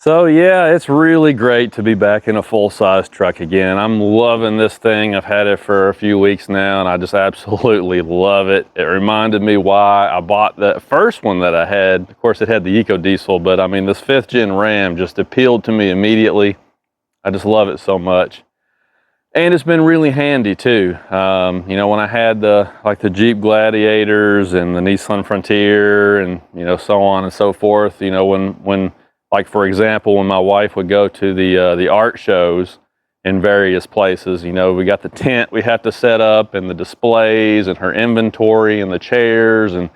So yeah, it's really great to be back in a full-size truck again. I'm loving this thing. I've had it for a few weeks now and I just absolutely love it. It reminded me why I bought the first one that I had. Of course, it had the Eco Diesel, but I mean, this 5th gen Ram just appealed to me immediately. I just love it so much. And it's been really handy too. You know, when I had the Jeep Gladiators and the Nissan Frontier and, you know, so on and so forth, you know, when like, for example, when my wife would go to the art shows in various places, you know, we got the tent we have to set up and the displays and her inventory and the chairs and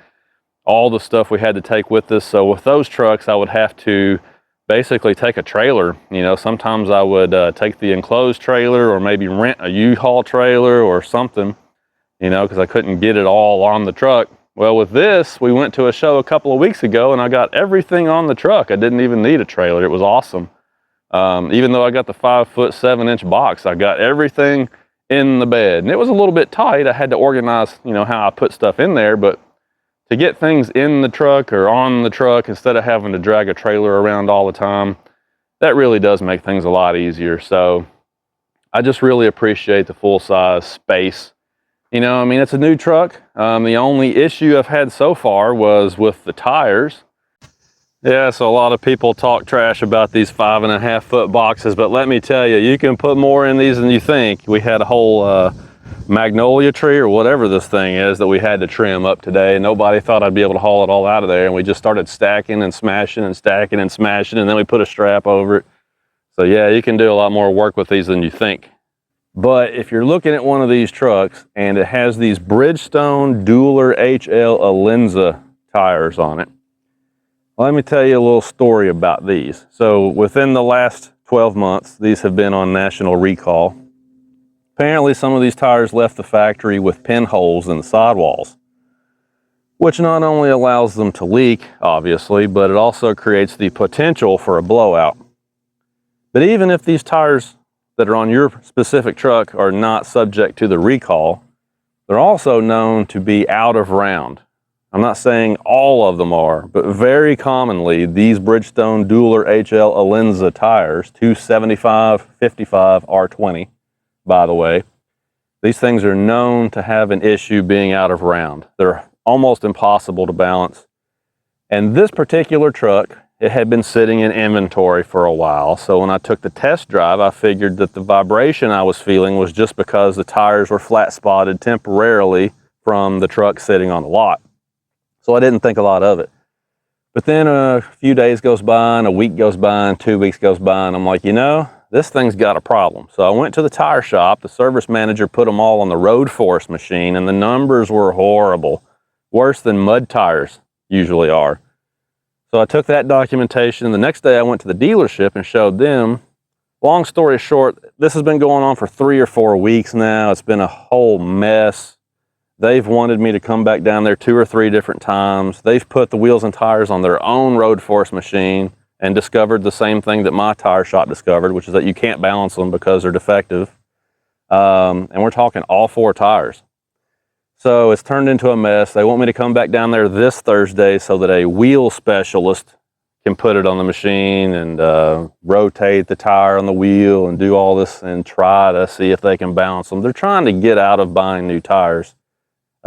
all the stuff we had to take with us. So with those trucks, I would have to basically take a trailer. You know, sometimes I would take the enclosed trailer or maybe rent a U-Haul trailer or something, you know, because I couldn't get it all on the truck. Well, with this, we went to a show a couple of weeks ago and I got everything on the truck. I didn't even need a trailer. It was awesome. Even though I got the 5'7" box, I got everything in the bed. And it was a little bit tight. I had to organize, you know, how I put stuff in there, but to get things in the truck or on the truck instead of having to drag a trailer around all the time, that really does make things a lot easier. So I just really appreciate the full-size space. You know, I mean, it's a new truck. The only issue I've had so far was with the tires. Yeah, so a lot of people talk trash about these 5.5 foot boxes, but let me tell you, you can put more in these than you think. We had a whole magnolia tree or whatever this thing is that we had to trim up today. Nobody thought I'd be able to haul it all out of there, and we just started stacking and smashing and stacking and smashing, and then we put a strap over it. So yeah, you can do a lot more work with these than you think. But if you're looking at one of these trucks and it has these Bridgestone Dueler HL Alenza tires on it, let me tell you a little story about these. So within the last 12 months, these have been on national recall. Apparently some of these tires left the factory with pinholes in the sidewalls, which not only allows them to leak, obviously, but it also creates the potential for a blowout. But even if these tires that are on your specific truck are not subject to the recall, they're also known to be out of round. I'm not saying all of them are, but very commonly these Bridgestone Dueler HL Alenza tires, 275, 55, R20, by the way, these things are known to have an issue being out of round. They're almost impossible to balance. And this particular truck, it had been sitting in inventory for a while, so when I took the test drive, I figured that the vibration I was feeling was just because the tires were flat spotted temporarily from the truck sitting on the lot. So I didn't think a lot of it. But then a few days goes by, and a week goes by, and 2 weeks goes by, and I'm like, you know, this thing's got a problem. So I went to the tire shop. The service manager put them all on the road force machine, and the numbers were horrible, worse than mud tires usually are. So I took that documentation, and the next day I went to the dealership and showed them. Long story short, this has been going on for 3 or 4 weeks now. It's been a whole mess. They've wanted me to come back down there 2 or 3 different times. They've put the wheels and tires on their own road force machine and discovered the same thing that my tire shop discovered, which is that you can't balance them because they're defective. And we're talking all 4 tires. So it's turned into a mess. They want me to come back down there this Thursday so that a wheel specialist can put it on the machine and rotate the tire on the wheel and do all this and try to see if they can balance them. They're trying to get out of buying new tires,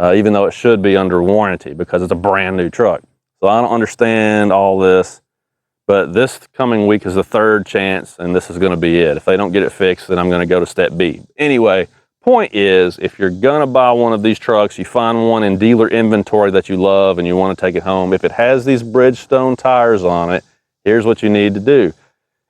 even though it should be under warranty because it's a brand new truck. So I don't understand all this, but this coming week is the 3rd chance, and this is going to be it. If they don't get it fixed, then I'm going to go to step B. Anyway, point is, if you're gonna buy one of these trucks, you find one in dealer inventory that you love and you want to take it home, if it has these Bridgestone tires on it, here's what you need to do.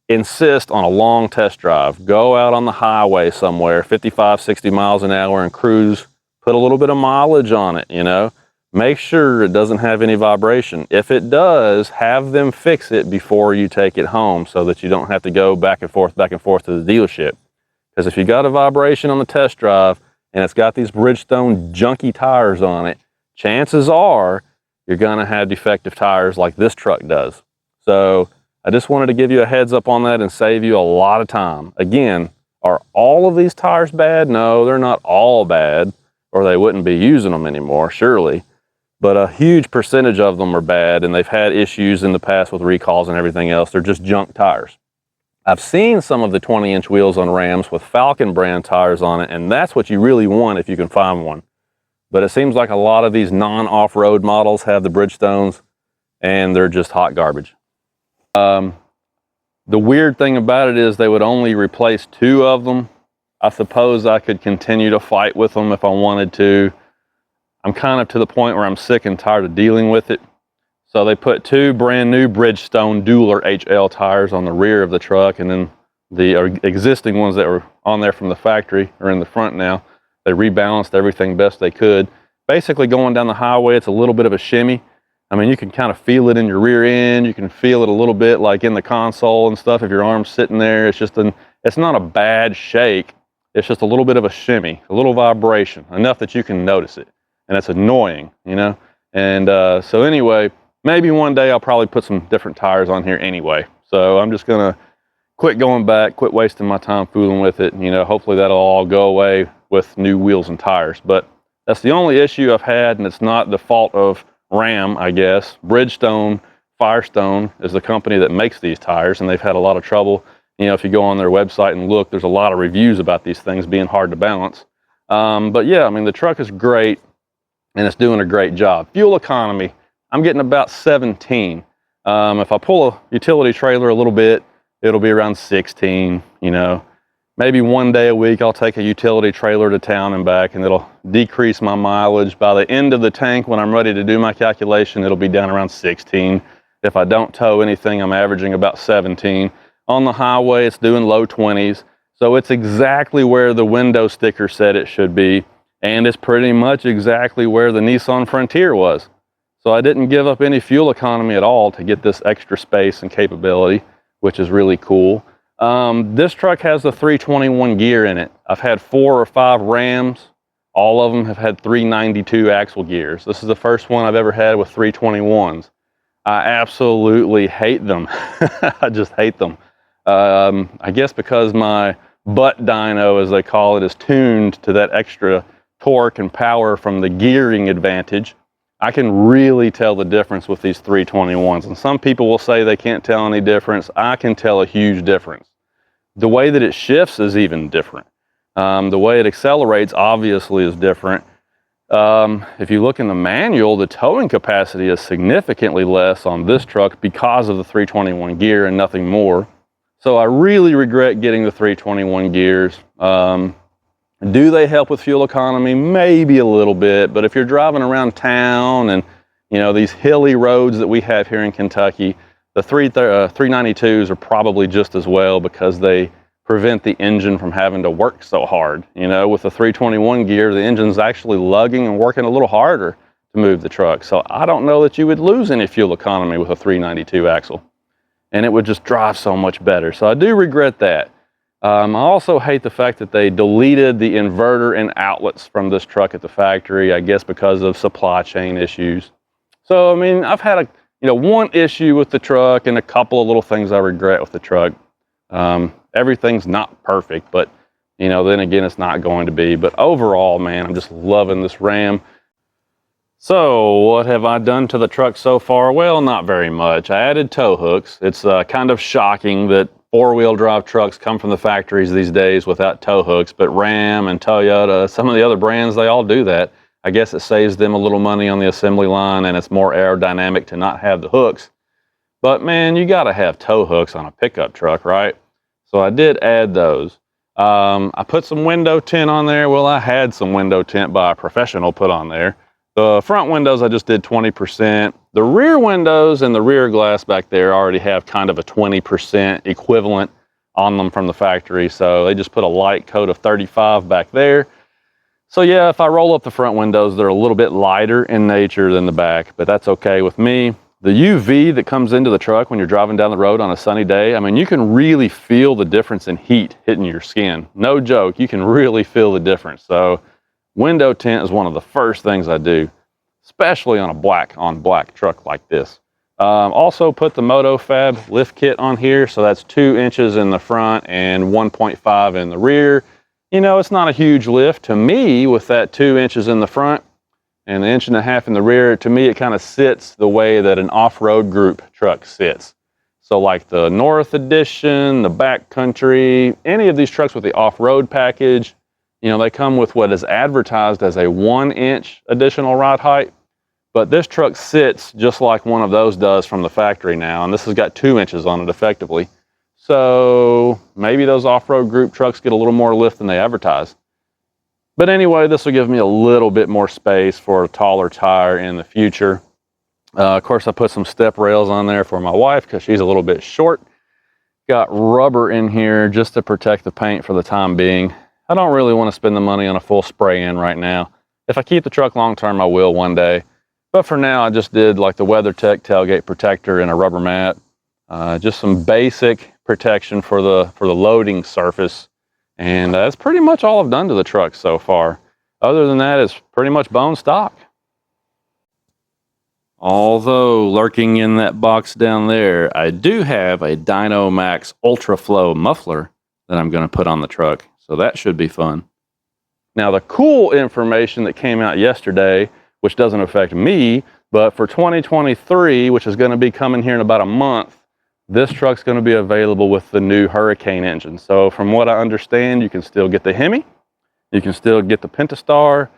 Insist on a long test drive. Go out on the highway somewhere, 55, 60 miles an hour, and cruise. Put a little bit of mileage on it, you know. Make sure it doesn't have any vibration. If it does, have them fix it before you take it home so that you don't have to go back and forth to the dealership. Because if you got a vibration on the test drive and it's got these Bridgestone junky tires on it, chances are you're gonna have defective tires like this truck does. So I just wanted to give you a heads up on that and save you a lot of time. Again, are all of these tires bad? No, they're not all bad, or they wouldn't be using them anymore, surely. but a huge percentage of them are bad, and they've had issues in the past with recalls and everything else. They're just junk tires. I've seen some of the 20-inch wheels on Rams with Falcon brand tires on it, and that's what you really want if you can find one. But it seems like a lot of these non-off-road models have the Bridgestones, and they're just hot garbage. The weird thing about it is they would only replace 2 of them. I suppose I could continue to fight with them if I wanted to. I'm kind of to the point where I'm sick and tired of dealing with it. So they put 2 brand new Bridgestone Dueler HL tires on the rear of the truck, and then the existing ones that were on there from the factory are in the front now. They rebalanced everything best they could. Basically going down the highway, it's a little bit of a shimmy. I mean, you can kind of feel it in your rear end. You can feel it a little bit like in the console and stuff. If your arm's sitting there, it's not a bad shake. It's just a little bit of a shimmy, a little vibration, enough that you can notice it. And it's annoying, you know? And so anyway, maybe one day I'll probably put some different tires on here anyway. So I'm just gonna quit going back, quit wasting my time fooling with it. You know, hopefully that'll all go away with new wheels and tires. But that's the only issue I've had, and it's not the fault of Ram, I guess. Bridgestone, Firestone is the company that makes these tires, and they've had a lot of trouble. You know, if you go on their website and look, there's a lot of reviews about these things being hard to balance. But yeah, I mean, the truck is great, and it's doing a great job. Fuel economy, I'm getting about 17. If I pull a utility trailer a little bit, it'll be around 16, you know. Maybe one day a week I'll take a utility trailer to town and back, and it'll decrease my mileage. By the end of the tank, when I'm ready to do my calculation, it'll be down around 16. If I don't tow anything, I'm averaging about 17. On the highway, it's doing low 20s. So it's exactly where the window sticker said it should be, and it's pretty much exactly where the Nissan Frontier was. So I didn't give up any fuel economy at all to get this extra space and capability, which is really cool. This truck has the 321 gear in it. I've had 4 or 5 Rams. All of them have had 392 axle gears. This is the first one I've ever had with 321s. I absolutely hate them. I just hate them. I guess because my butt dyno, as they call it, is tuned to that extra torque and power from the gearing advantage. I can really tell the difference with these 321s. And some people will say they can't tell any difference. I can tell a huge difference. The way that it shifts is even different. The way it accelerates obviously is different. If you look in the manual, the towing capacity is significantly less on this truck because of the 321 gear and nothing more. So I really regret getting the 321 gears. Do they help with fuel economy? Maybe a little bit, but if you're driving around town and, you know, these hilly roads that we have here in Kentucky, the 392s are probably just as well because they prevent the engine from having to work so hard. You know, with the 321 gear, the engine's actually lugging and working a little harder to move the truck. So I don't know that you would lose any fuel economy with a 392 axle, and it would just drive so much better. So I do regret that. I also hate the fact that they deleted the inverter and outlets from this truck at the factory, I guess because of supply chain issues. So, I mean, I've had one issue with the truck and a couple of little things I regret with the truck. Everything's not perfect, but, you know, then again, it's not going to be. But overall, man, I'm just loving this Ram. So what have I done to the truck so far? Well, not very much. I added tow hooks. It's kind of shocking that 4-wheel drive trucks come from the factories these days without tow hooks, but Ram and Toyota, some of the other brands, they all do that. I guess it saves them a little money on the assembly line, and it's more aerodynamic to not have the hooks. But man, you gotta have tow hooks on a pickup truck, right? So I did add those. I put some window tint on there. Well, I had some window tint by a professional put on there. The front windows, I just did 20%. The rear windows and the rear glass back there already have kind of a 20% equivalent on them from the factory. So they just put a light coat of 35 back there. So yeah, if I roll up the front windows, they're a little bit lighter in nature than the back, but that's okay with me. The UV that comes into the truck when you're driving down the road on a sunny day, I mean, you can really feel the difference in heat hitting your skin. No joke, you can really feel the difference. So window tint is one of the first things I do, especially on a black truck like this. Also put the MotoFab lift kit on here. So that's 2 inches in the front and 1.5 in the rear. You know, it's not a huge lift. To me, with that 2 inches in the front, and 1.5 inches in the rear. To me, it kind of sits the way that an off-road group truck sits. So like the North Edition, the Backcountry, any of these trucks with the off-road package, you know, they come with what is advertised as a 1-inch additional ride height. But this truck sits just like one of those does from the factory now, and this has got 2 inches on it effectively. So maybe those off-road group trucks get a little more lift than they advertise. But anyway, this will give me a little bit more space for a taller tire in the future. Of course, I put some step rails on there for my wife because she's a little bit short. Got rubber in here just to protect the paint for the time being. I don't really want to spend the money on a full spray-in right now. If I keep the truck long term, I will one day. But for now, I just did like the WeatherTech tailgate protector and a rubber mat. Just some basic protection for the loading surface. And that's pretty much all I've done to the truck so far. Other than that, it's pretty much bone stock. Although lurking in that box down there, I do have a Dyno Max Ultra Flow muffler that I'm going to put on the truck. So that should be fun. Now the cool information that came out yesterday, which doesn't affect me, but for 2023, which is going to be coming here in about a month, this truck's going to be available with the new Hurricane engine. So from what I understand, you can still get the Hemi, you can still get the Pentastar,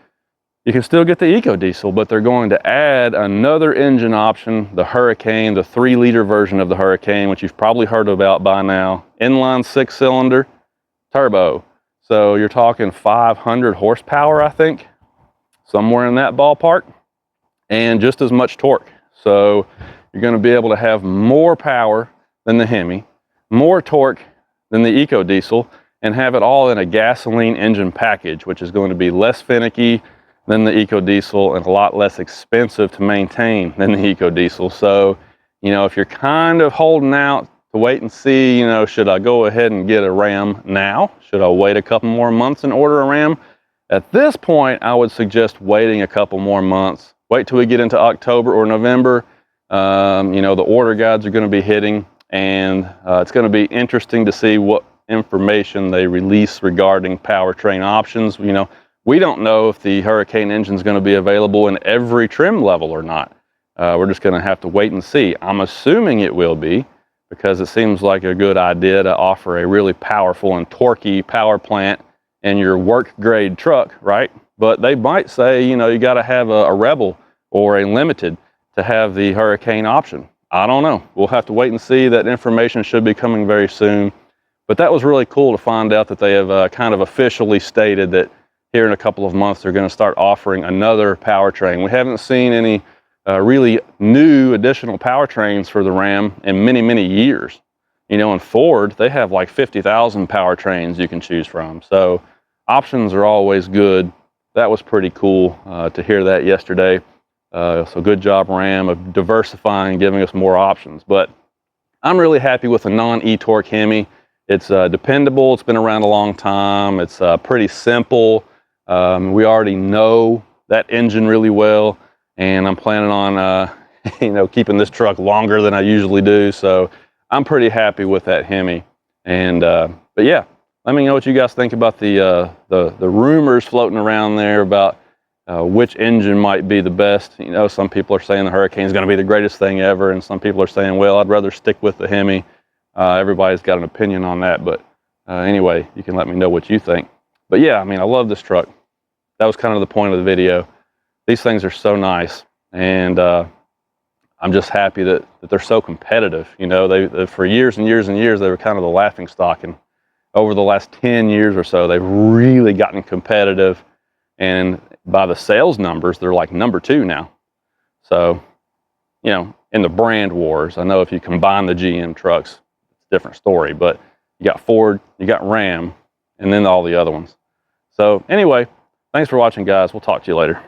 you can still get the EcoDiesel, but they're going to add another engine option, the Hurricane, the 3-liter version of the Hurricane, which you've probably heard about by now. Inline 6-cylinder turbo. So you're talking 500 horsepower, I think, somewhere in that ballpark, and just as much torque. So you're going to be able to have more power than the Hemi, more torque than the EcoDiesel, and have it all in a gasoline engine package, which is going to be less finicky than the EcoDiesel and a lot less expensive to maintain than the EcoDiesel. So, you know, if you're kind of holding out to wait and see, you know, should I go ahead and get a Ram now? Should I wait a couple more months and order a Ram? At this point, I would suggest waiting a couple more months. Wait till we get into October or November. You know, the order guides are going to be hitting, and it's going to be interesting to see what information they release regarding powertrain options. You know, we don't know if the Hurricane engine is going to be available in every trim level or not. We're just going to have to wait and see. I'm assuming it will be, because it seems like a good idea to offer a really powerful and torquey power plant in your work grade truck, right? But they might say, you know, you got to have a Rebel or a Limited to have the Hurricane option. I don't know. We'll have to wait and see. That information should be coming very soon. But that was really cool to find out that they have kind of officially stated that here in a couple of months they're going to start offering another powertrain. We haven't seen any really new additional powertrains for the Ram in many, many years. You know, in Ford, they have like 50,000 powertrains you can choose from. So options are always good. That was pretty cool to hear that yesterday. So good job, Ram, of diversifying, giving us more options. But I'm really happy with the non-e-torque Hemi. It's dependable. It's been around a long time. It's pretty simple. We already know that engine really well, and I'm planning on you know, keeping this truck longer than I usually do. So I'm pretty happy with that Hemi. And but yeah, let me know what you guys think about the rumors floating around there about which engine might be the best. You know, some people are saying the Hurricane is going to be the greatest thing ever, and some people are saying, well, I'd rather stick with the Hemi. Everybody's got an opinion on that, but anyway, you can let me know what you think. But yeah, I mean, I love this truck. That was kind of the point of the video. These things are so nice, and I'm just happy that they're so competitive. You know, they for years and years and years, they were kind of the laughing stock, and over the last 10 years or so, they've really gotten competitive, and by the sales numbers, they're like #2 now. So, you know, in the brand wars, I know if you combine the GM trucks, it's a different story, but you got Ford, you got Ram, and then all the other ones. So anyway, thanks for watching, guys. We'll talk to you later.